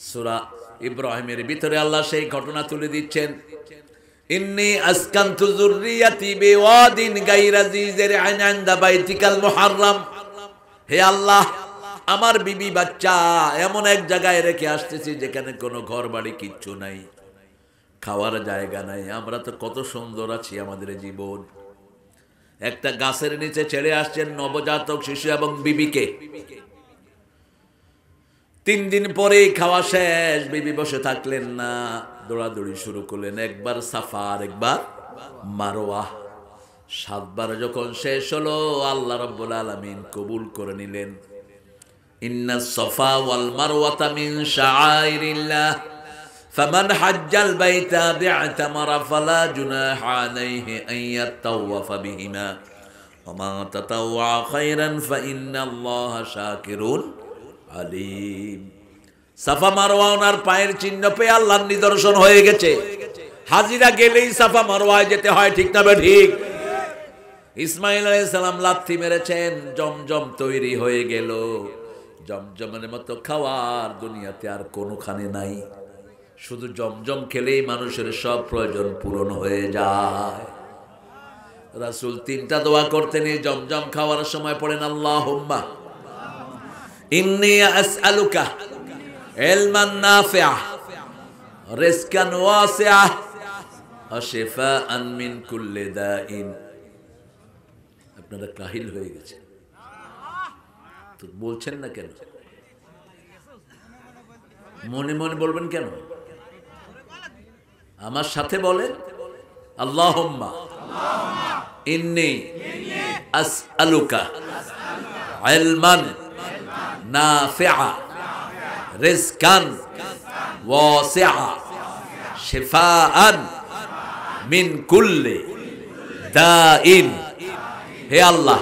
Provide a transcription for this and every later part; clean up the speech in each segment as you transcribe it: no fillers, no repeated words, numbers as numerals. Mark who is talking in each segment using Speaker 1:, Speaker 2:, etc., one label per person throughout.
Speaker 1: সূরা ইব্রাহিমের ভিতরে আল্লাহ সেই ঘটনা তুলে দিচ্ছেন, ইন্নী আসকানতু যুররিয়াতি বিওয়াদিন গায়রা জি যারইন ইনদা বাইতিকাল মুহাররম। হে আল্লাহ, আমার বিবি বাচ্চা এমন এক জায়গায় রেখে আসতেছি যেখানে কোনো ঘর বাড়ি কিচ্ছু নাই, খাওয়ার জায়গা নাই। আমরা তো কত সুন্দর আছি, আমাদের জীবন। একটা গাছের নিচে ছেড়ে আসছেন নবজাতক শিশু এবং বিবিকে। 3 দিন পরেই খাওয়া শেষ, বিবি বসে থাকলেন না, দৌড়াদৌড়ি শুরু করলেন। একবার সাফা আর একবার মারওয়া। 7 বার যখন শেষ হলো, আল্লাহ রাব্বুল আলামিন কবুল করে নিলেন। ইন্নাস সাফা ওয়াল মারওয়াতা মিন শাআইরিল্লাহ ফামান হাজ্জাল বাইতা বি'তামারা ফালা জুনাহা আলাইহি আন ইয়াতাওয়াফা বিহিমা ওয়া মা তাতাওয়া খায়রান ফা ইন্নাল্লাহা শাকিরুন আলিম। সাফা মারওয়া ওনার পায়ের চিহ্ন পেয়ে আল্লাহর নিদর্শন হয়ে গেছে। হাজিরা গেলেই সাফা মারওয়ায় যেতে হয়, ঠিক না ঠিক? ইসমাইল আলাইহিস সালাম লাথি মেরেছেন, জমজম তৈরি হয়ে গেল। জমজমের মতো খাওয়ার দুনিয়াতে আর কোনোখানে নাই। শুধু জমজম খেলেই মানুষের সব প্রয়োজন পূরণ হয়ে যায়। রাসূল 3টা দোয়া করতেন এই জমজম খাওয়ার সময়, পড়েন আল্লাহুম্মা ইন্নী আসআলুকা ইলমান নাফিআ রিজকান ওয়াসিআ ওয়া শিফাআন মিন কুল্লি দাইন। আপনারা কাহিল হয়ে গেছে তো বলছেন না কেন? মনে মনে বলবেন কেন? আমার সাথে বলেন, আল্লাহুম্মা ইন্নী আসআলুকা ইলমান নাফিআ রিজকান ওয়াসিআ শিফাআন মিন কুল্লি দাইন। হে আল্লাহ,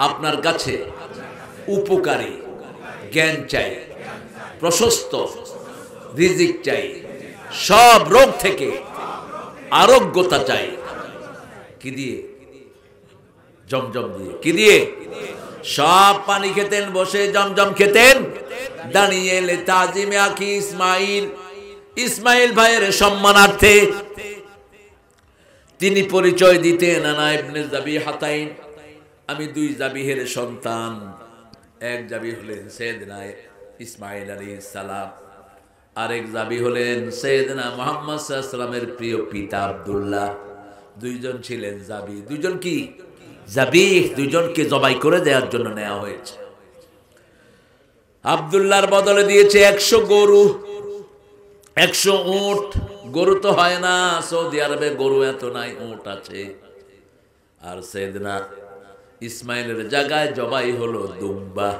Speaker 1: আপনার কাছে উপকারী জ্ঞান চাই, প্রশস্ত রিজিক চাই, সব রোগ থেকে আরোগ্যতা চাই। কি দিয়ে? জমজম দিয়ে। কি দিয়ে? সব পানি খেতেন বসে, জমজম খেতেন দাঁড়িয়ে। এলে তাজিমে আকি ইসমাইল, ইসমাইল ভাইয়ের সম্মানার্থে তিনি পরিচয় দিতেন, আনা ইবনে যাবিহাতাইন, আমি 2 যাবিহের সন্তান। এক যাবি হলেন সাইয়েদনা ইসমাইল আলাইহিস সালাম, আরেক যাবি হলেন সাইয়েদনা মুহাম্মদ সাল্লাল্লাহু আলাইহি ওয়াসাল্লামের প্রিয় পিতা আব্দুল্লাহ। 2 জন ছিলেন যাবি। 2 জন কি? যাবিহ। 2 জনকে জবাই করে দেওয়ার জন্য নেওয়া হয়েছে। আব্দুল্লাহর বদলে দিয়েছে 100 গরু, 100 উট। গরু তো হয় না, সৌদি আরবে গরু এত নাই, উট আছে। আর সাইয়েদনা ইসমাইলের জায়গায় জবাই হলো দুম্বা।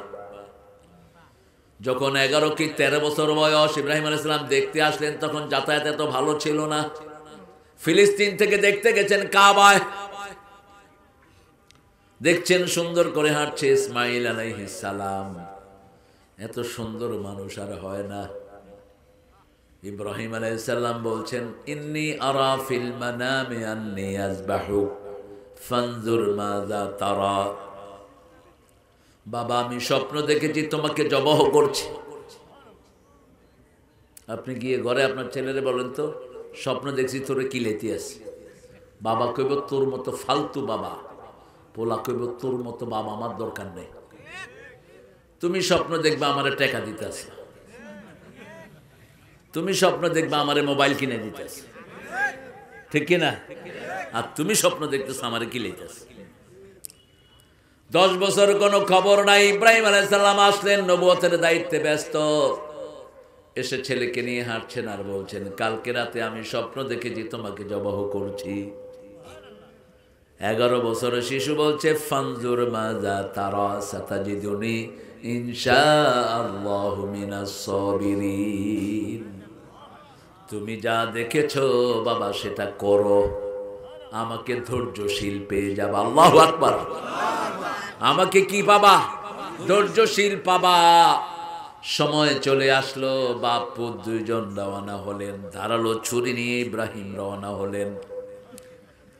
Speaker 1: যখন 11 কি 13 বছর বয়স, ইব্রাহিম আলাইহিস সালাম দেখতে আসলেন, তখন যাতায়াত এত ভালো ছিল না। ফিলিস্তিন থেকে দেখতে গেছেন কাবায়, দেখছেন সুন্দর করে হাঁটছে ইসমাইল আলাইহিস সালাম। এত সুন্দর মানুষ আর হয় না। ইব্রাহিম আলাইহিস সালাম বলছেন, ইন্নী আরা ফিল মানামি আন্নী আযবাহু ফানজুর মাযা তারা। বাবা, আমি স্বপ্ন দেখেছি তোমাকে জবাহ করছি। আপনি গিয়ে ঘরে আপনার ছেলেরে বলেন তো, স্বপ্ন দেখছি তোরে কিলেতে আসি। বাবা কইব তোর মতো ফালতু বাবা। পোলা কইব তোর মতো বাবা আমার দরকার নেই। তুমি স্বপ্ন দেখবা আমারে টাকা দিতে আসে, তুমি স্বপ্ন দেখবা আমারে মোবাইল কিনে দিতে আসে, ঠিক কিনা? আর তুমি স্বপ্ন দেখতেছ আমারে কিলেতেছ। 10 বছর কোনো খবর নাই। ইব্রাহিম আলাইহিস সালাম আসলেন, নবুয়তের দায়িত্বে ব্যস্ত। এসে ছেলেকে নিয়ে হাঁটছেন আর বলছেন, কালকে রাতে আমি স্বপ্ন দেখেছি তোমাকে জবাহ করছি। 11 বছরের শিশু বলছে, ফানজুর মাযা তারা সাতাজিদুনি ইনশাআল্লাহু মিনাস সাবিরিন। তুমি যা দেখেছো বাবা সেটা করো, আমাকে ধৈর্যশীল পেয়ে যাবা। আল্লাহু আকবার। আমাকে কি পাবা? ধৈর্যশীল পাবা। সময় চলে আসলো, বাপ পুত্র 2 জন রওনা হলেন। ধারালো ছুরি নিয়ে ইব্রাহিম রওনা হলেন।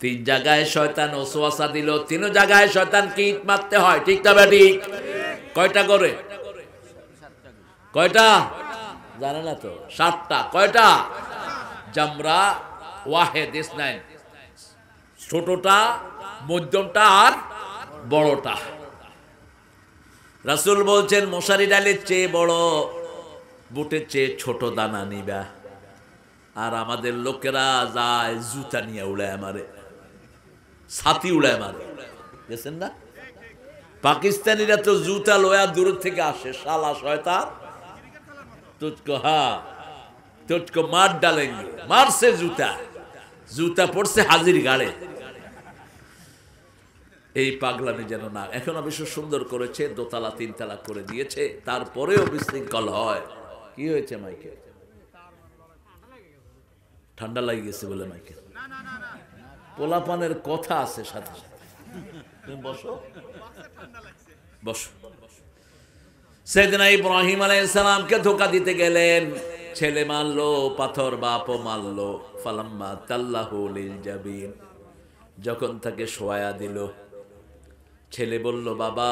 Speaker 1: 3 জায়গায় শয়তান ওসওয়াসা দিল, 3 জায়গায় শয়তানকে ইট মারতে হয়, ঠিক না ঠিক? কয়টা করে? কয়টা? জানে না তো? 7টা। কয়টা? জামরা, ওয়াহেদ, ইসনাইন। ছোটটা, মধ্যমটা আর বড়টা। রাসূল বলছেন মশারি ডালের চেয়ে বড়, বুটের চেয়ে ছোট দানা নিবা। আর আমাদের লোকেরা যায় জুতা নিয়ে উড়ায় মারে, ছাতি উড়ায় মারে, গেছেন না? পাকিস্তানিরা তো জুতা লয়া দূর থেকে আসে, শালা শয়তান, তুঝকো তুঝকো মার ডালেঙ্গে, মারছে জুতা, জুতা পড়ছে হাজির গাড়ে। এই পাগলামি যেন না। এখন অবশ্য সুন্দর করেছে, দোতলা 3তলা করে দিয়েছে, তারপরেও বিশৃঙ্খল হয়। কি হয়েছে মাইকে? ঠান্ডা লাগে গেছে বলে মাইকে পোলাপানের কথা আছে সাথে সাথে। তুমি বসো, বসো। সাইয়েদনা ইব্রাহিম আলাইহিস সালামকে ধোঁকা দিতে গেলেন, ছেলে মারলো, পাথর বাপও মারলো। ফালাম্মা তাল্লাহু লিল জাবিন, যখন তাকে শোয়া দিল, ছেলে বলল, বাবা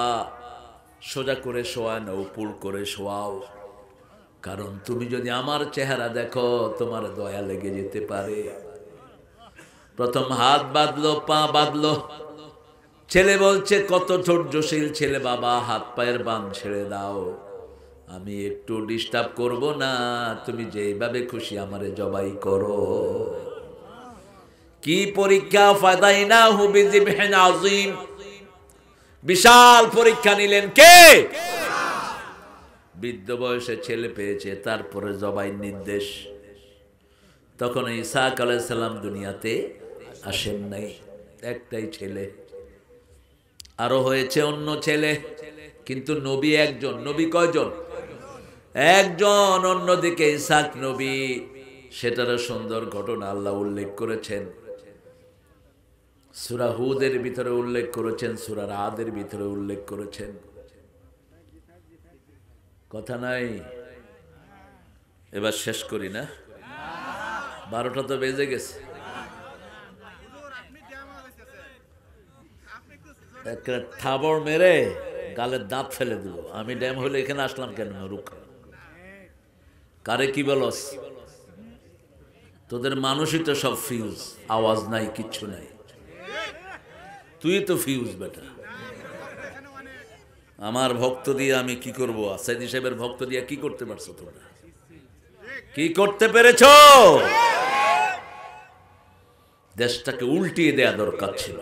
Speaker 1: সোজা করে শোয়া না, উপর করে শোয়াও, কারণ তুমি যদি আমার চেহারা দেখো তোমার দয়া লেগে যেতে পারে। প্রথম হাত বাঁধলো, পা বাঁধলো। ছেলে বলছে, কত ধৈর্যশীল ছেলে বাবা, হাত পায়ের বাঁধ ছেড়ে দাও, আমি একটু ডিস্টার্ব করব না, তুমি যেইভাবে খুশি আমারে জবাই করো। কি পরীক্ষা! ফাদাইনাহু বিযিবহিন আযীম, বিশাল পরীক্ষা নিলেন কে? বৃদ্ধ বয়সে ছেলে পেয়েছে, তারপরে জবাইয়ের নির্দেশ। তখন ইসহাক আলাইহিস সালাম দুনিয়াতে আসেন নাই, একটাই ছেলে। আরো হয়েছে অন্য ছেলে, কিন্তু নবী একজন। নবী কয়জন? একজন। অন্যদিকে ইসহাক নবী, সেটারও সুন্দর ঘটনা আল্লাহ উল্লেখ করেছেন। সূরা হুদের ভিতরে উল্লেখ করেছেন, সূরা রাদের ভিতরে উল্লেখ করেছেন। কথা নাই, এবার শেষ করি না? 12টা তো বেজে গেছে। একটা থাবড় মেরে গালের দাঁত ফেলে দিল। আমি ড্যাম হলে এখানে আসলাম কেন? রুক, কারে কি বলস? তোদের মানুষই তো সব ফিউজ, আওয়াজ নাই, কিচ্ছু নাই। তুই তো ফিউজ বেটা। আমার ভক্ত দিয়ে আমি কি করব? সাইদি সাহেবের ভক্ত দিয়ে কি করতে পারছো তোমরা? কি করতে পেরেছ? দেশটাকে উল্টিয়ে দেয়া দরকার ছিল,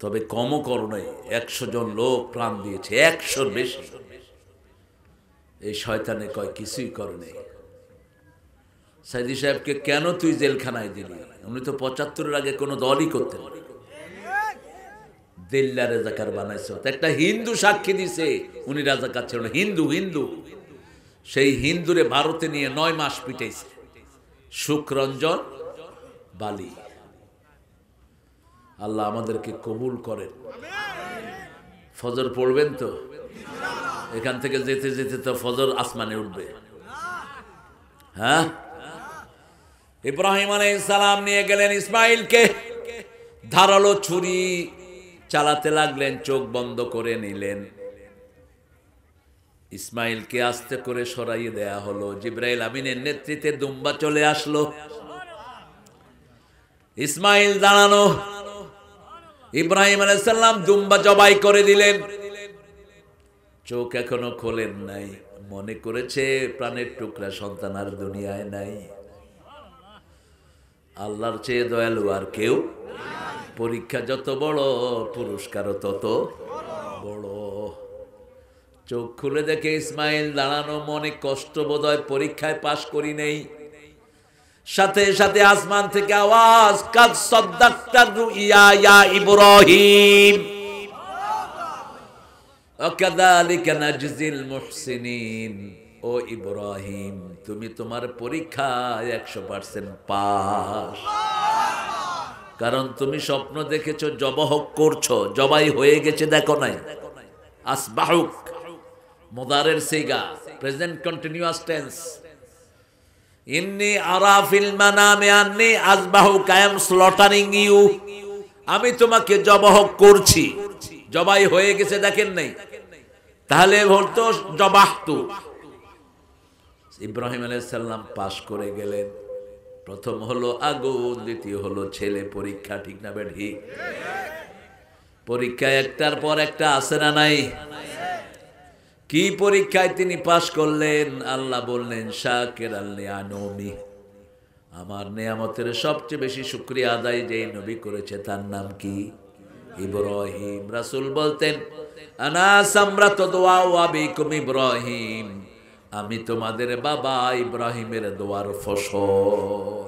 Speaker 1: তবে কমও করো নাই। 100 জন লোক প্রাণ দিয়েছে, 100-র বেশি। এই শয়তানে কয় কিছুই করে নাই। সাইদি সাহেবকে কেন তুই জেলখানায় দিলি? উনি তো 75-এর আগে কোনো দলই করতেন না। দিল্লা রাজাকার বানাইছে। একটা হিন্দু সাক্ষী দিছে উনি রাজাকার ছিল না। হিন্দু হিন্দু সেই হিন্দুরে ভারতে নিয়ে 9 মাস পিটাইছে। সুখরঞ্জন বালি। আল্লাহ আমাদেরকে কবুল করেন। ফজর পড়বেন তো? এখান থেকে যেতে যেতে তো ফজর আসমানে উঠবে। হ্যাঁ, ইব্রাহিম আলাইহিস সালাম নিয়ে গেলেন ইসমাইলকে, ধারালো ছুরি চালাতে লাগলেন, চোখ বন্ধ করে নিলেন। ইসমাইলকে আস্তে করে সরাইয়ে দেয়া হলো। জিবরাইল আমিনের নেতৃত্বে দুম্বা চলে আসলো। ইসমাইল দাঁড়ানো, ইব্রাহিম আলাইহিস সালাম দুম্বা জবাই করে দিলেন। চোখ এখনো খোলেন নাই, মনে করেছে প্রাণের টুকরা সন্তান আর দুনিয়ায় নাই। আল্লাহর চেয়ে দয়ালু আর কেউ? পরীক্ষা যত বড়, পুরস্কারও তত বড়। চোখ খুলে দেখে ইসমাইল দাঁড়ানো, মনে কষ্ট বোধ হয় পরীক্ষায় পাশ করি নেই। সাথে সাথে আসমান থেকে আওয়াজ, কাদ সাদ্দাকতা রুইয়া ইয়া ইব্রাহিম ওয়াকাযালিকা নাজজিল মুহসিনিন। ও ইব্রাহিম, তুমি তোমার পরীক্ষায় 100% পাস। কারণ তুমি স্বপ্ন দেখেছো, জবাহ করছো, জবাই হয়ে গেছে, দেখো নাই। আসবাহুক মুদারের সিগা, প্রেজেন্ট কন্টিনিউয়াস টেন্স। ইন্নী আরা ফিল মানামি আন্নী আসবাহুক, আই এম স্লটারিং ইউ। আমি তোমাকে জবাহ করছি, জবাই হয়ে গেছে দেখেন নাই। তাহলে বলতো জবাহতু, ইব্রাহিম আলাইহিস সালাম পাশ করে গেলেন। প্রথম হলো আগুন, দ্বিতীয় হলো ছেলে পরীক্ষা, ঠিক না বেঠি? পরীক্ষা একটার পর একটা আছে না নাই? কি পরীক্ষায় তিনি পাশ করলেন? আল্লাহ বললেন শাকিরাল লিআনুমি, আমার নেয়ামতের সবচেয়ে বেশি শুকরিয়া আদায় যে নবী করেছে তার নাম কি? ইব্রাহিম। রাসূল বলতেন আনা সামরাত দুআ ওয়া বিকুম ইব্রাহিম, আমি তোমাদের বাবা ইব্রাহিমের দোয়ার ফসল।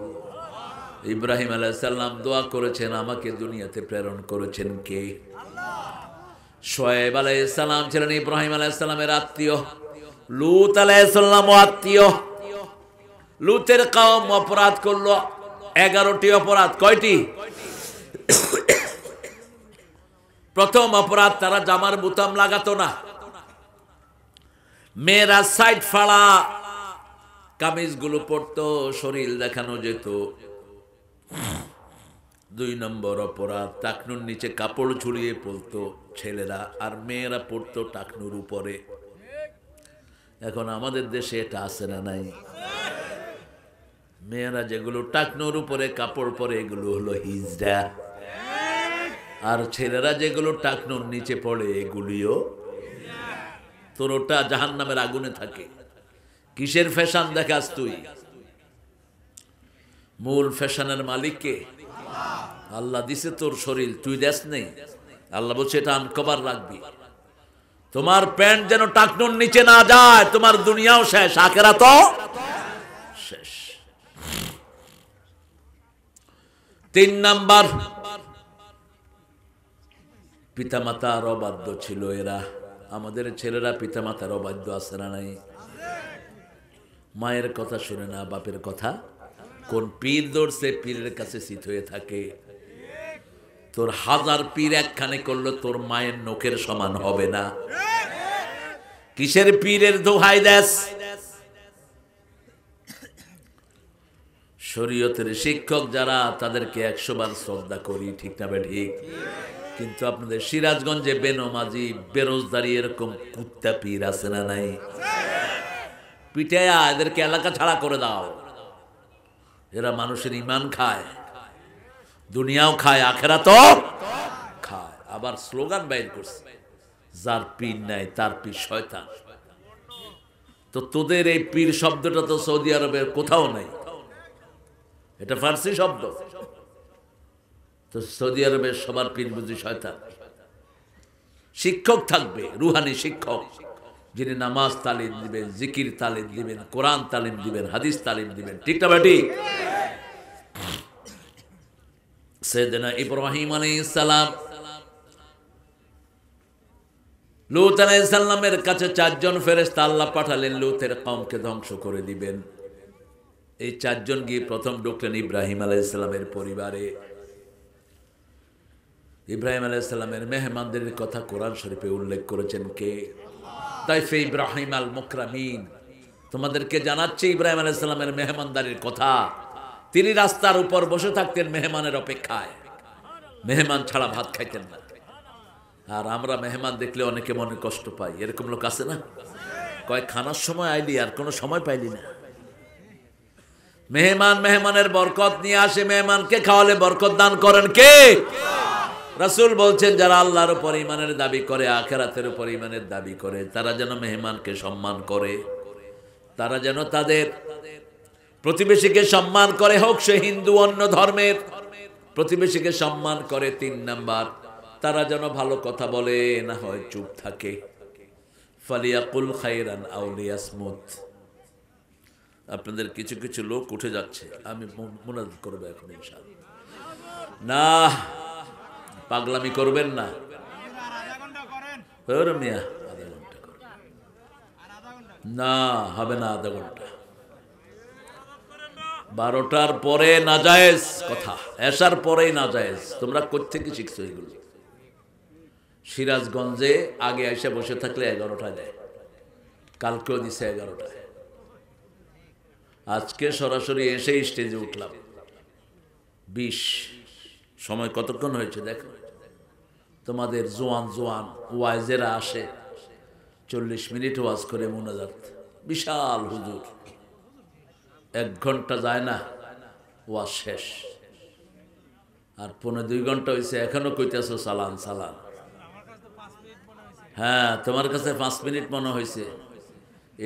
Speaker 1: ইব্রাহিম আলাইহিস সালাম দোয়া করেছেন, আমাকে দুনিয়াতে প্রেরণ করেছেন কে? শুআয়ব আলাইহিস সালাম ছিলেন ইব্রাহিম আলাইহিস সালামের আত্মীয়, লূত আলাইহিস সালামও আত্মীয়। লূতের কওম অপরাধ করলো 11টি অপরাধ। কয়টি? প্রথম অপরাধ, তারা জামার বুতাম লাগাতো না, মেয়েরা সাইড ফাড়া কামিজগুলো পরতো, শরীর দেখানো যেত। 2 নম্বর অপরাধ, টাকনুর নিচে কাপড় ঝুলিয়ে পড়তো ছেলেরা, আর মেয়েরা পড়তো টাকনুর উপরে। এখন আমাদের দেশে এটা আছে না নাই? মেয়েরা যেগুলো টাকনুর উপরে কাপড় পরে এগুলো হলো হিজড়া, আর ছেলেরা যেগুলো টাকনুর নিচে পড়ে এগুলিও। তোর ওটা জাহান্নামের আগুনে থাকে। কিসের ফ্যাশন দেখাস তুই? মূল ফ্যাশনের মালিক কে? আল্লাহ দিছে তোর শরীর, তুই দেশ নেই। আল্লাহ বলছে এটা আনকভার রাখবি, তোমার প্যান্ট যেন টাকনুর নিচে না যায়, তোমার দুনিয়াও শেষ, আখিরাতও শেষ। 3 নাম্বার, পিতামাতার অবাধ্য ছিল এরা। আমাদের ছেলেরা পিতামাতার অবাধ্য আছে না নাই? মায়ের কথা শুনে না, বাপের কথা। কোন পীর দৌড়ছে পীরের কাছে শীত হয়ে থাকে। তোর 1000 পীর একখানে করলো তোর মায়ের নখের সমান হবে না। কিসের পীরের দোহাই দেশ? শরীয়তের শিক্ষক যারা, তাদেরকে 100 বার শ্রদ্ধা করি, ঠিক না ঠিক? কিন্তু আপনাদের সিরাজগঞ্জে বেনমাজি, বেরোজদারি এরকম কুত্তা পীর আছে না নাই? পিটায়া এদেরকে এলাকা ছাড়া করে দাও। এরা মানুষের ইমান খায়, দুনিয়াও খায়, আখিরাতও খায়। আবার স্লোগান বাইর করছে, যার পীর নাই তার পীর শয়তান। তো তোদের এই পীর শব্দটা তো সৌদি আরবের কোথাও নাই, এটা ফার্সি শব্দ। তো সৌদি আরবের সবার পীর বুঝি শয়তান? শিক্ষক থাকবে, রুহানি শিক্ষক, যিনি নামাজ তালিম দিবেন, জিকির তালিম দিবেন, কোরআন তালিম দিবেন, হাদিস তালিম দিবেন, ঠিক না বেটি? সাইয়েদনা ইব্রাহিম আলাইহিস সালাম লূত আলাইহিস সালামের কাছে 4 জন ফেরেশতা আল্লাহ পাঠালেন লূতের কওমকে ধ্বংস করে দিবেন। এই 4 জন গিয়ে প্রথম ঢুকলেন ইব্রাহিম আলাইহিস সালামের পরিবারে। ইব্রাহিম আলাইহিস সালামের মেহমানদের কথা কোরআন শরীফে উল্লেখ করেছেন কে? তাইফে ইব্রাহিম আল মুকরামিন। তোমাদেরকে জানাচ্ছি ইব্রাহিম আলাইহিস সালামের মেহমানদারির কথা। তিনি রাস্তার উপর বসে থাকতেন মেহমানের অপেক্ষায়, মেহমান ছাড়া ভাত খাইতেন না। আর আমরা মেহমান দেখলে অনেকে মনে কষ্ট পাই, এরকম লোক আছে না? কয় খানার সময় আইলি আর কোনো সময় পাইলি না। মেহমান মেহমানের বরকত নিয়ে আসে, মেহমানকে খাওয়ালে বরকত দান করেন কে? রাসূল বলছেন যারা আল্লাহর উপর ঈমানের দাবি করে, আখিরাতের উপর ঈমানের দাবি করে, তারা যেন মেহমানকে সম্মান করে, তারা যেন তাদের প্রতিবেশীকে সম্মান করে, হোক সে হিন্দু অন্য ধর্মের, প্রতিবেশীকে সম্মান করে। 3 নাম্বার, তারা যেন ভালো কথা বলে, না হয় চুপ থাকে। ফালিয়াকুল খায়রান আও লিয়াসমুত। আপনাদের কিছু কিছু লোক উঠে যাচ্ছে, আমি মুনাজাত করব এখন ইনশাআল্লাহ। না, পাগলামি করবেন না। ওরে মিয়া, আধা ঘন্টা করুন না, হবে না আধা ঘন্টা। 12টার পরে নাজায়েজ কথা, এশার পরেই নাজায়েজ। তোমরা কোত্থেকে শিখছো এগুলো? সিরাজগঞ্জে আগে এসে বসে থাকলে 11টায় দেয়, কালকেও দিছে 11টায়। আজকে সরাসরি এসে স্টেজে উঠলাম 20। সময় কতক্ষণ হয়েছে দেখো। তোমাদের জোয়ান জোয়ান ওয়াইজেরা আসে, 40 মিনিট ওয়াজ করে মুনাজাত, বিশাল হুজুর, 1 ঘন্টা যায় না, ওয়াজ শেষ। আর 1.5-2 ঘন্টা হয়েছে, এখনো কইতেছো সালান সালান। হ্যাঁ, তোমার কাছে 5 মিনিট মনে হয়েছে,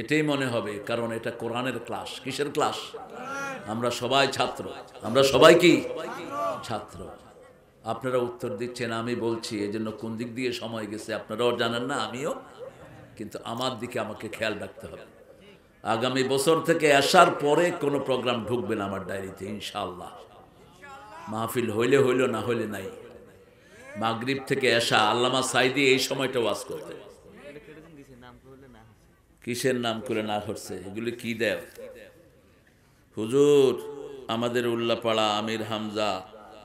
Speaker 1: এটাই মনে হবে, কারণ এটা কোরআনের ক্লাস। কিসের ক্লাস? আমরা সবাই ছাত্র। আমরা সবাই কি ছাত্র? আপনারা উত্তর দিচ্ছেন, আমি বলছি, এই জন্য কোন দিক দিয়ে সময় গেছে আপনারাও জানেন না, আমিও। কিন্তু আমার দিকে আমাকে খেয়াল রাখতে হবে। আগামী বছর থেকে আসার পরে কোনো প্রোগ্রাম ঢুকবে না আমার ডায়েরিতে, ইনশাআল্লাহ। মাহফিল হইলে হইল, না হইলে নাই। মাগরিব থেকে আসা আল্লামা সাইদি এই সময়টা ওয়াজ করতে। কিসের নাম করে না করছে? এগুলি কি দেয়? হুজুর আমাদের উল্লাপাড়া আমির হামজা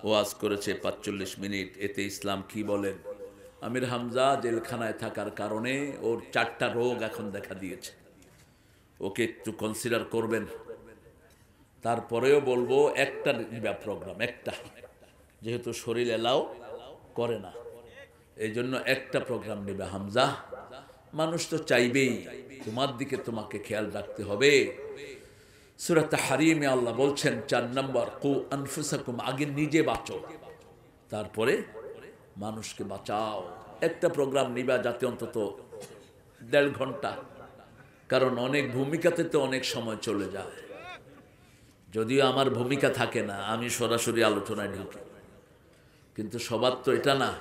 Speaker 1: ওয়াজ করেছে 45 মিনিট, এতে ইসলাম কি বলেন? আমির হামজা জেলখানায় থাকার কারণে ওর 4টা রোগ এখন দেখা দিয়েছে, ওকে একটু কনসিডার করবেন। তারপরেও বলবো একটা প্রোগ্রাম, একটা, যেহেতু শরীর এলাও করে না, এই জন্য একটা প্রোগ্রাম নেবে হামজা। মানুষ তো চাইবেই, তোমার দিকে তোমাকে খেয়াল রাখতে হবে। সূরা তাহরীমে আল্লাহ বলছেন 4 নম্বর, কু আনফুসাকুম, আগে নিজে বাঁচো, তারপরে মানুষকে বাঁচাও। একটা প্রোগ্রাম নিবা যাতে অন্তত 1.5 ঘন্টা, কারণ অনেক ভূমিকাতে তো অনেক সময় চলে যায়। যদিও আমার ভূমিকা থাকে না, আমি সরাসরি আলোচনায় ঢুকি, কিন্তু সবার তো এটা না।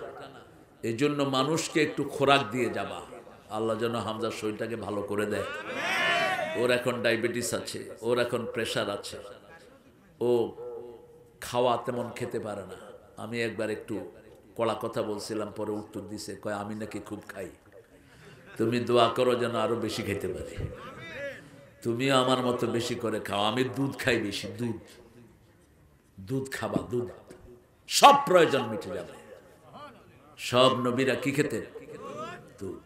Speaker 1: এই জন্য মানুষকে একটু খোরাক দিয়ে যাবা। আল্লাহ যেন হামজার শরীরটাকে ভালো করে দেয়। ওর এখন ডায়াবেটিস আছে, ওর এখন প্রেশার আছে, ও খাওয়া তেমন খেতে পারে না। আমি একবার একটু কড়া কথা বলছিলাম, পরে উত্তর দিছে, কয় আমি নাকি খুব খাই। তুমি দোয়া করো যেন আরো বেশি খেতে পারি। তুমিও আমার মতো বেশি করে খাও। আমি দুধ খাই বেশি, দুধ দুধ খাবা, দুধ, সব প্রয়োজন মিটে যাবে। সব নবীরা কি খেতেন? দুধ।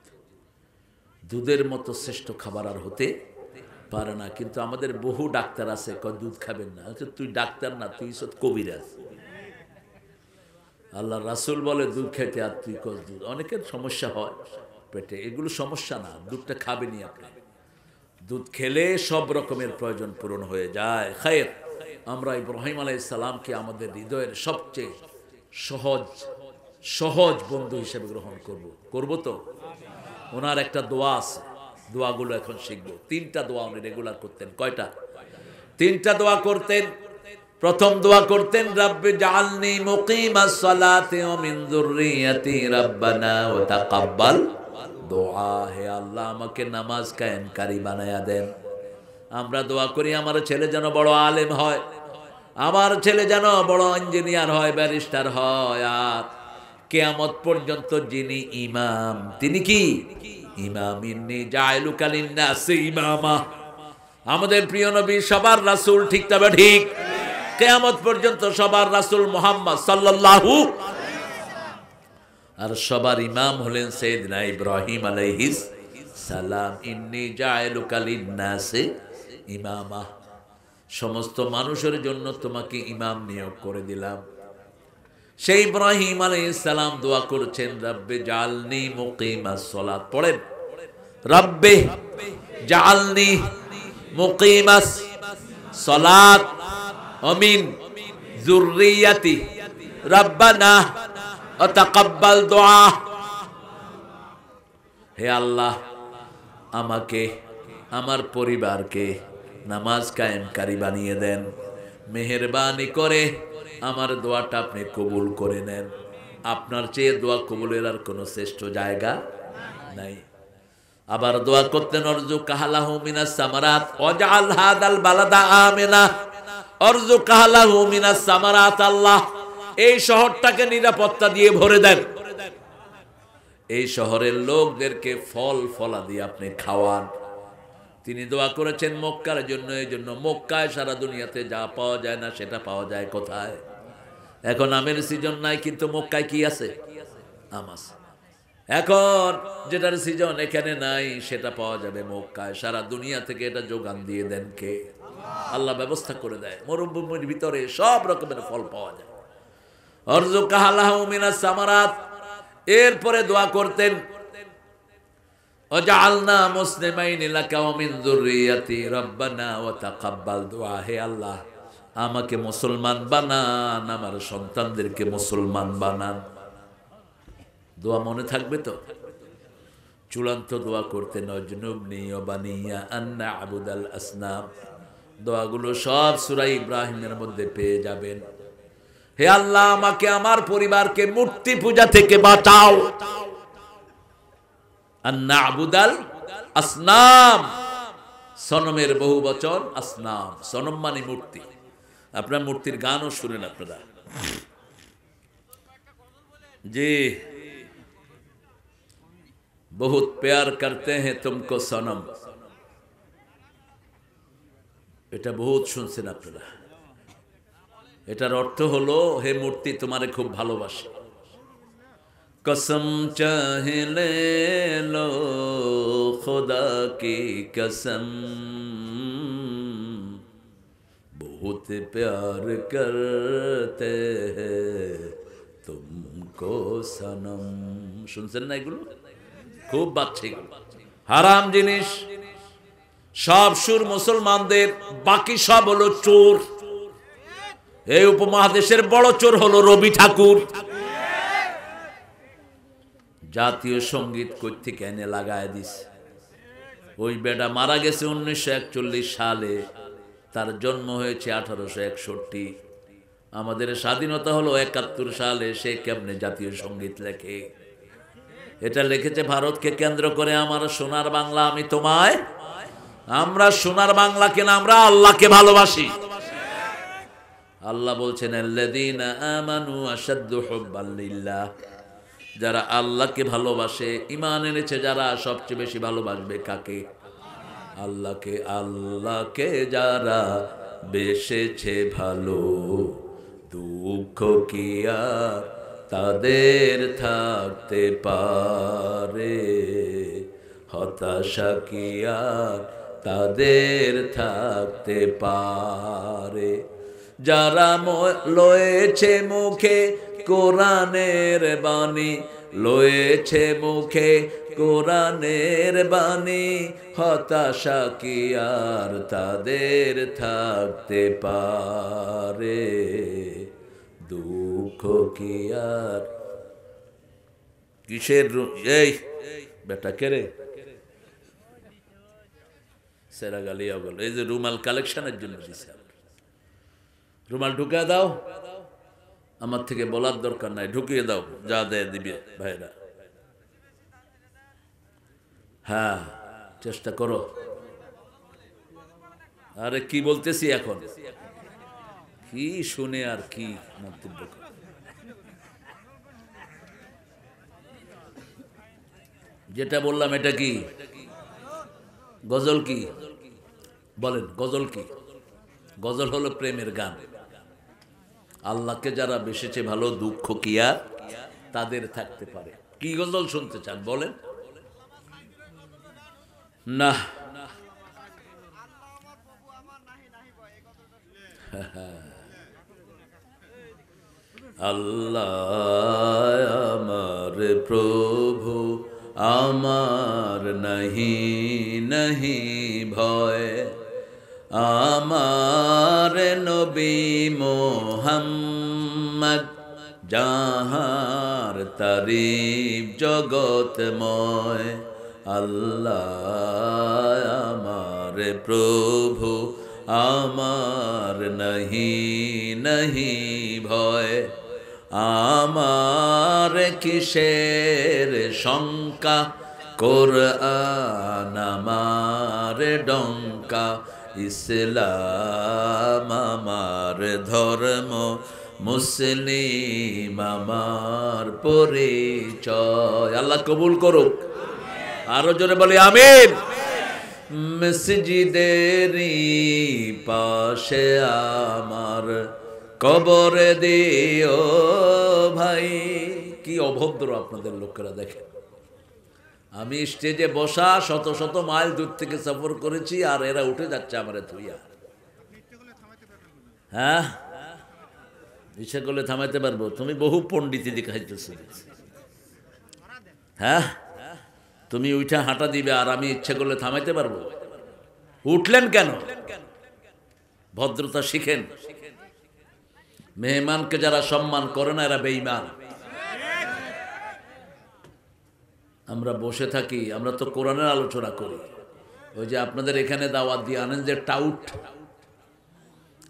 Speaker 1: দুধের মতো শ্রেষ্ঠ খাবার আর হতে পারে না। কিন্তু আমাদের বহু ডাক্তার আছে, কয় দুধ খাবেন না। তুই ডাক্তার না, তুই কবিরাজ। আল্লাহ রাসূল বলে দুধ খেতে, আর তুই কস দুধ। অনেকের সমস্যা হয় পেটে, এগুলো সমস্যা না, দুধটা খাবেনই আপনি। দুধ খেলে সব রকমের প্রয়োজন পূরণ হয়ে যায়। খায়ের, আমরা ইব্রাহিম আলাইহিস সালামকে আমাদের হৃদয়ের সবচেয়ে সহজ বন্ধু হিসেবে গ্রহণ করব তো। ওনার একটা দোয়া আছে, দোয়াগুলো এখন শিখবো। 3টা দোয়া উনি রেগুলার করতেন। কয়টা? 3টা দোয়া করতেন। প্রথম দোয়া করতেন, রাব্বি জাআলনি মুকিমাস সালাতি ওয়া মিন যুররিয়াতি রাব্বানা ওয়া তাকাব্বাল দোয়া। হে আল্লাহ, আমাকে নামাজ কায়েমকারী বানায়া দেন। আমরা দোয়া করি আমার ছেলে যেন বড় আলেম হয়, আমার ছেলে যেন বড় ইঞ্জিনিয়ার হয়, ব্যারিস্টার হয়, আর কিয়ামত পর্যন্ত যিনি ইমাম, তিনি কি ইমাম। ইন্নী জাইলুকা লিন্নাসি ইমামা। আমাদের প্রিয় নবী সবার রাসূল, ঠিক তবে ঠিক। কিয়ামত পর্যন্ত সবার রাসূল মুহাম্মদ সাল্লাল্লাহু, আর সবার ইমাম হলেন সাইয়েদনা ইব্রাহিম আলাইহিস সালাম। ইন্নী জাইলুকা লিন্নাসি ইমামা, সমস্ত মানুষের জন্য তোমাকে ইমাম নিয়োগ করে দিলাম। সেই ইব্রাহিম আলাইহিস সালাম দোয়া করছেন, রব্বে জাআলনি মুকিমাস সালাত। পড়েন, রব্বে জাআলনি মুকিমাস সালাত ওয়া মিন যুররিয়াতি রাব্বানা ওয়া তাকাব্বাল দুআ। হে আল্লাহ, আমাকে, আমার পরিবারকে নামাজ কায়েমকারী বানিয়ে দেন। মেহেরবানি করে আমার দোয়াটা আপনি কবুল করে নেন। আপনার চেয়ে দোয়া কবুলের আর কোনো শ্রেষ্ঠ জায়গা নাই। আবার দোয়া করতেন, অরজুকা লাহু মিনাস সামারাত ওয়াজআল হাদাল বালাদা আমিনা। অরজুকা লাহু মিনাস সামারাত, আল্লাহ এই শহরটাকে নিরাপত্তা দিয়ে ভরে দেন। এই শহরের লোকদেরকে ফল ফলা দিয়ে আপনি খাওয়ান। তিনি দোয়া করেছেন মক্কার জন্য। এই জন্য মক্কায় সারা দুনিয়াতে যা পাওয়া যায় না সেটা পাওয়া যায় কোথায়? এখন আমের সিজন নাই, কিন্তু মক্কায় কি আছে? আম আছে। এখন যেটার সিজন এখানে নাই, সেটা পাওয়া যাবে মক্কায়। সারা দুনিয়া থেকে এটা যোগান দিয়ে দেন কে? আল্লাহ ব্যবস্থা করে দেয়। মরুভূমির ভিতরে সব রকমের ফল পাওয়া যায়। অরজুকা লাহু মিনাস সামারাত। এরপরে দোয়া করতেন, ওয়াজআলনা মুসলিমাইন লাকা ওয়া মিন যুররিয়াতি রাব্বানা ওয়া তাকাব্বাল দুআ। হে আল্লাহ, আমাকে মুসলমান বানান, আমার সন্তানদেরকে মুসলমান বানান। দোয়া মনে থাকবে তো? চূড়ান্ত দোয়া করতে নজনুবনি ওয়া বানিয়া আন না'বুদাল আসনাম। দোয়াগুলো সব সূরা ইব্রাহিমের মধ্যে পেয়ে যাবেন। হে আল্লাহ, আমাকে আমার পরিবারকে মূর্তি পূজা থেকে বাঁচাও। আন না'বুদাল আসনাম, সনমের বহু বচন আসনাম, সনম মানে মূর্তি। আপনার মূর্তির গানও শুনেন আপনারা। জি, বহুত প্যার করতে হ্যাঁ তুমকো সনম, এটা বহুত শুনছেন আপনারা। এটার অর্থ হলো, হে মূর্তি, তোমারে খুব ভালোবাসে। কসম চাহে লে লো খোদা কি কসম, বহুত প্যার করতে হ্যায় তুমকো সনম। শুনছেন না এগুলো? খুব বাচ্চা এগুলো, হারাম জিনিস। সব সুর মুসলমানদের, বাকি সব হলো চোর। এই উপমহাদেশের বড় চোর হলো রবি ঠাকুর। জাতীয় সঙ্গীত কোত্থেকে এনে লাগায় দিস। ওই বেটা মারা গেছে 1941 সালে, তার জন্ম হয়েছে 1861। আমাদের স্বাধীনতা হলো 71 সালে। সে কেমনে জাতীয় সঙ্গীত লেখে? এটা লিখেছে ভারতকে কেন্দ্র করে। আমার সোনার বাংলা আমি তোমায়, আমরা সোনার বাংলা কেন, আমরা আল্লাহকে ভালোবাসি। আল্লাহ বলছেন আল্লাযীনা আমানু আশাদ্দু হুব্বান লিল্লাহ, যারা আল্লাহকে ভালোবাসে, ঈমান এনেছে যারা, সবচেয়ে বেশি ভালোবাসবে কাকে? আল্লাহকে। আল্লাহকে যারা বেসেছে ভালো, দুঃখ কি আর তাদের থাকতে পারে, হতাশা কি আর তাদের থাকতে পারে। যারা লয়েছে মুখে কোরআনের বাণী, লয়েছে মুখে কোরআনের বাণী, হতাশা কি আর তাদের থাকতে পারে, দুঃখ কি আর। কিসের এই বেটা কেরে সেরা গালিয়া বল। এই যে রুমাল কালেকশনের জন্য দিছে, রুমাল ঢুকিয়ে দাও। আমার থেকে বলার দরকার নাই, ঢুকিয়ে দাও, যা দেয় দিবে ভাইরা। হ্যাঁ, চেষ্টা করো। আরে কি বলতেছি এখন, কি শুনে আর কি মন্তব্য করে। যেটা বললাম এটা কি গজল? কি বলেন গজল কি? গজল হলো প্রেমের গান। আল্লাহকে যারা বেসেছে ভালো, দুঃখ কি আর তাদের থাকতে পারে। কি গজল শুনতে চান বলেন? না, আল্লাহ আমার প্রভু আমার নাহি নাহি ভয়, আমার নবী মোহাম্মদ যাহার তারিফ জগতময়। আল্লাহ আমার প্রভু আমার নাহি নাহি ভয়, আমার কিসের শঙ্কা, কোরআন আমার ডঙ্কা, ইসলাম আমার ধর্ম, মুসলিম আমার পরিচয়। আল্লাহ কবুল করুক। আরো জোরে বলি আমিন। মসজিদেরই পাশে আমার কবর দিও ভাই। কি অভদ্র আপনাদের লোকেরা, দেখেন। আমি স্টেজে বসা, শত শত মাইল দূর থেকে সফর করেছি, আর এরা উঠে যাচ্ছে আমারে থুইয়া। হ্যাঁ, ইচ্ছা করলে থামাইতে পারবো। তুমি বহু পণ্ডিতি দেখাইতেছ। হ্যাঁ, তুমি উঠা হাঁটা দিবে আর আমি ইচ্ছা করলে থামাইতে পারবো? উঠলেন কেন? ভদ্রতা শিখেন। মেহমানকে যারা সম্মান করে না এরা বেঈমান। আমরা বসে থাকি, আমরা তো কোরআনের আলোচনা করি। ওই যে আপনাদের এখানে দাওয়াত দিয়ে আনেন যে টাউট,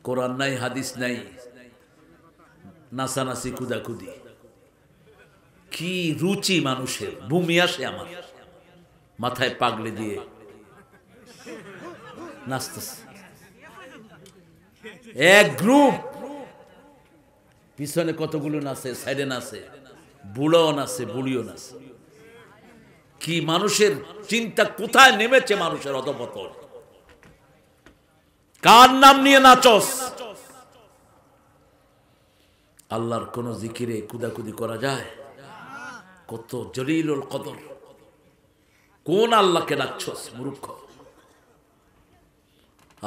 Speaker 1: কোরআন নাই হাদিস নাই, নাচানাচি কুদাকুদি, কি রুচি মানুষের, ভূমি আসে আমার মাথায় পাগড়ি দিয়ে নাচতেছে এক গ্রুপ, পিছনে কতগুলো নাচে, সাইডে নাচে, বুড়াও নাচে, বুড়িও নাচে। কি মানুষের চিন্তা কোথায় নেমেছে মানুষের অধপতন? কার নাম নিয়ে নাচস? আল্লাহর কোন জিকিরে কুদাকুদি করা যায়? কত জলিলুল কদর। কোন আল্লাহকে ডাকছস মূর্খ?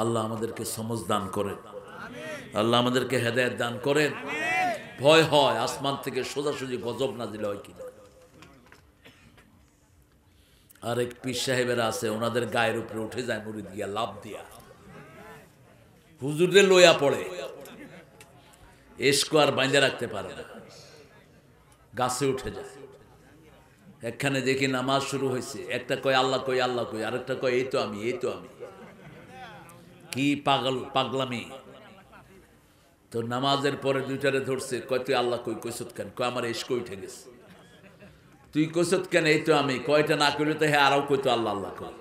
Speaker 1: আল্লাহ আমাদেরকে সমঝ দান করেন, আল্লাহ আমাদেরকে হেদায়েত দান করেন। ভয় হয় আসমান থেকে সোজাসুজি গজব নাজিল হয় কিনা। আরেক পীর সাহেবেরা আছে, ওনাদের গায়ের উপরে উঠে যায় মুরিদ গিয়া লাভ দিয়া, হুজুরদের লইয়া পড়ে, এসকো আর বাইন্ধে রাখতে পারে না, গাছে উঠে যায়। একখানে দেখি নামাজ শুরু হয়েছে, একটা কয় আল্লাহ কই আল্লাহ কই, আরেকটা কয় এই তো আমি, এই তো আমি। কি পাগলামি। তো নামাজের পরে দুইটারে ধরছে, কয় তুই আল্লাহ কই কইসত কেন? কয় আমার এসকো উঠে গেছে। তুই কইসত কেন? এই তো আমি। কয়টা না করলে তো হ্যাঁ আরও কইতো আল্লাহ আল্লাহ কই।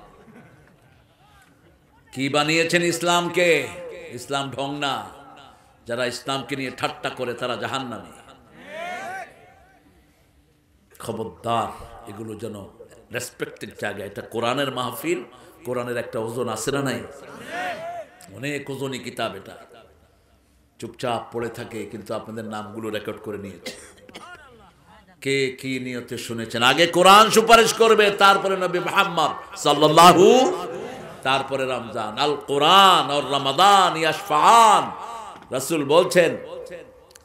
Speaker 1: কি বানিয়েছেন ইসলামকে? ইসলাম ঢং না। যারা ইসলামকে নিয়ে ঠাট্টা করে তারা জাহান্নামী। খবরদার, এগুলো যেন রেসপেক্টেড জায়গা। এটা কোরআনের মাহফিল, কোরআনের একটা ওজন আছে না নাই? অনেক ওজনী কিতাব এটা। চুপচাপ পড়ে থাকে, কিন্তু আপনাদের নামগুলো রেকর্ড করে নিয়েছে। কে কি নিয়তে শুনেছেন? আগে কোরআন সুপারিশ করবে, তারপরে নবী মুহাম্মদ সাল্লাল্লাহু, তারপরে রমজান। আল কোরআন আর রমাদান ইয়াশফাআন। রাসূল বলছেন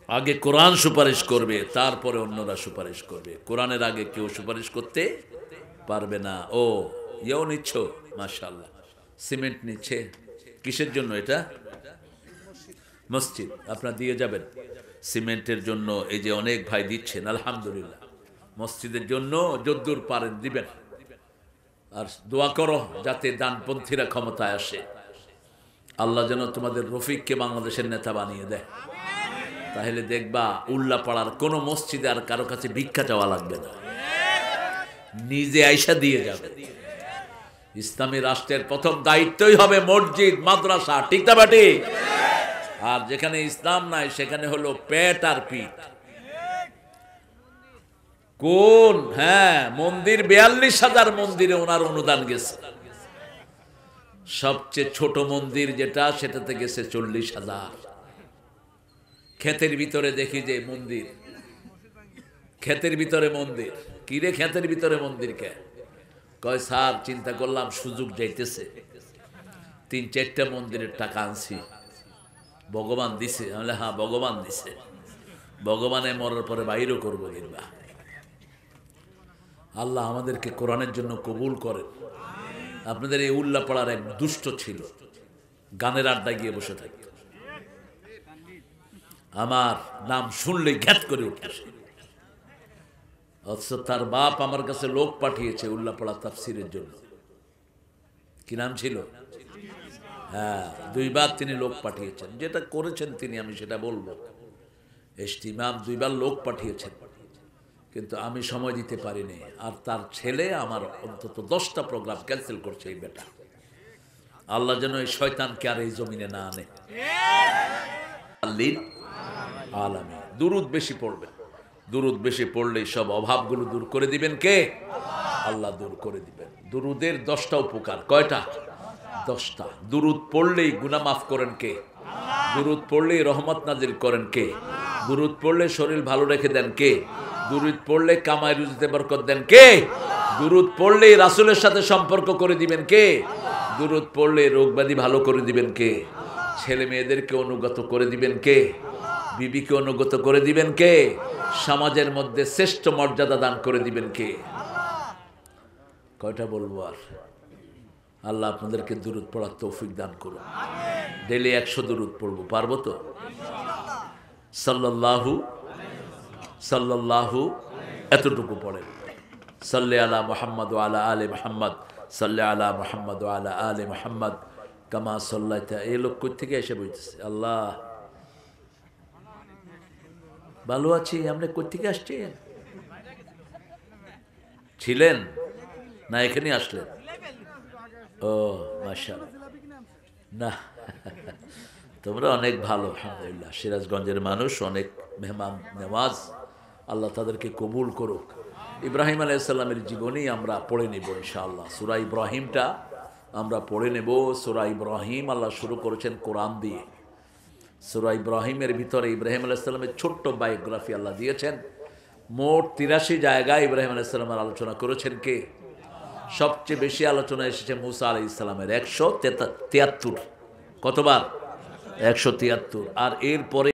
Speaker 1: আগে কোরআন সুপারিশ করবে, তারপরে অন্যরা সুপারিশ করবে। কোরআনের আগে কেউ সুপারিশ করতে পারবে না। ও ইয়েও নিচ্ছ, মাশাআল্লাহ। সিমেন্ট নিচ্ছে কিসের জন্য? এটা মসজিদ, আপনারা দিয়ে যাবেন সিমেন্টের জন্য। এই যে অনেক ভাই দিচ্ছেন, আলহামদুলিল্লাহ। মসজিদের জন্য যদ্দূর পারেন দিবেন। আর দোয়া করো যাতে ডানপন্থীরা ক্ষমতায় আসে। আল্লাহ যেন তোমাদের রফিককে বাংলাদেশের নেতা বানিয়ে দেয়। তাহলে দেখবা উল্লাপাড়ার কোনো মসজিদে আর কারো কাছে ভিক্ষা চাওয়া লাগবে না, নিজে আইসা দিয়ে যাবে। ইসলামী রাষ্ট্রের প্রথম দায়িত্বই হবে মসজিদ, মাদ্রাসা, ঠিক না বাটি? আর যেখানে ইসলাম নাই সেখানে হলো পেট আর পিঠ। কোন? হ্যাঁ, মন্দির 42,000 মন্দিরে ওনার অনুদান গেছে। সবচেয়ে ছোট মন্দির যেটা, সেটাতে গেছে 40,000। ক্ষেতের ভিতরে দেখি যে মন্দির, ক্ষেতের ভিতরে মন্দির। কি রে ক্ষেতের ভিতরে মন্দির কে? কয় স্যার চিন্তা করলাম সুযোগ যাইতেছে, 3-4টা মন্দিরের টাকা আনছি, ভগবান দিছে। আমি হ্যাঁ ভগবান দিছে, ভগবানে মরার পরে বাইরও করবো কিংবা। আল্লাহ আমাদেরকে কোরআনের জন্য কবুল করেন। আপনাদের এই উল্লাপাড়ার এক দুষ্ট ছিল, গানের আড্ডায় গিয়ে বসে থাকত, আমার নাম শুনলেই ঘ্যাত করে উঠতেছে। অথচ তার বাপ আমার কাছে লোক পাঠিয়েছে উল্লাপাড়া তাফসিরের জন্য। কি নাম ছিল? হ্যাঁ, 2 বার তিনি লোক পাঠিয়েছেন। যেটা করেছেন তিনি, আমি সেটা বলবো। ইমাম 2 বার লোক পাঠিয়েছেন, কিন্তু আমি সময় দিতে পারিনি। আর তার ছেলে আমার অন্তত 10টা প্রোগ্রাম ক্যান্সেল করছে এই বেটা। আল্লাহ যেন এই শয়তানকে আর এই জমিনে না আনে। আলামিন। দুরুদ বেশি পড়বেন, দুরুদ বেশি পড়লেই সব অভাবগুলো দূর করে দিবেন কে? আল্লাহ দূর করে দিবেন। দুরুদের 10টা উপকার। কয়টা? 10টা। দুরুদ পড়লেই গুনাহ মাফ করেন কে? দুরুদ পড়লেই রহমত নাজিল করেন কে? দুরুদ পড়লে শরীর ভালো রেখে দেন কে? দুরুদ পড়লে কামাই রুজিতে বরকত দেন কে? দুরুদ পড়লেই রাসূলের সাথে সম্পর্ক করে দিবেন কে? দুরুদ পড়লে রোগব্যাধি ভালো করে দিবেন কে? ছেলে মেয়েদেরকে অনুগত করে দিবেন কে? বিবিকে অনুগত করে দিবেন কে? সমাজের মধ্যে শ্রেষ্ঠ মর্যাদা দান করে দিবেন কে? কয়টা বলবো আর? আল্লাহ আপনাদেরকে দুরূদ পড়ার তৌফিক দান করুন। ডেলি 100 দুরূদ পড়বো, পারবো তো? সাল্লাল্লাহু সাল্লাল্লাহু এতটুকু পড়েন। সাল্লি আলা মুহাম্মদ ওয়া আলা আলি মুহাম্মদ, সাল্লি আলা মুহাম্মদ ওয়া আলা আলি মুহাম্মদ কামা সাল্লাইতা। এই লোক কই থেকে এসে বলতেছে? আল্লাহ ভালো আছি। আপনি কই থেকে আসছেন? ছিলেন না এখানে আসলেন? ও মাশাআল্লাহ। না তোমরা অনেক ভালো, আলহামদুলিল্লাহ। সিরাজগঞ্জের মানুষ অনেক মেহমান নেওয়াজ, আল্লাহ তাদেরকে কবুল করুক। ইব্রাহিম আলাইহিস সালামের জীবনী আমরা পড়ে নেব ইনশাআল্লাহ। সূরা ইব্রাহিমটা আমরা পড়ে নেব। সূরা ইব্রাহিম আল্লাহ শুরু করেছেন কোরআন দিয়ে। সূরা ইব্রাহিমের ভিতরে ইব্রাহিম আলাইহিস সালামের ছোট্ট বায়োগ্রাফি আল্লাহ দিয়েছেন। মোট 83 জায়গায় ইব্রাহিম আলাইহিস সালামের আলোচনা করেছেন কে? সবচেয়ে বেশি আলোচনা এসেছে মূসা আলাইহিস সালামের, 173। কতবার? 173। আর এরপরে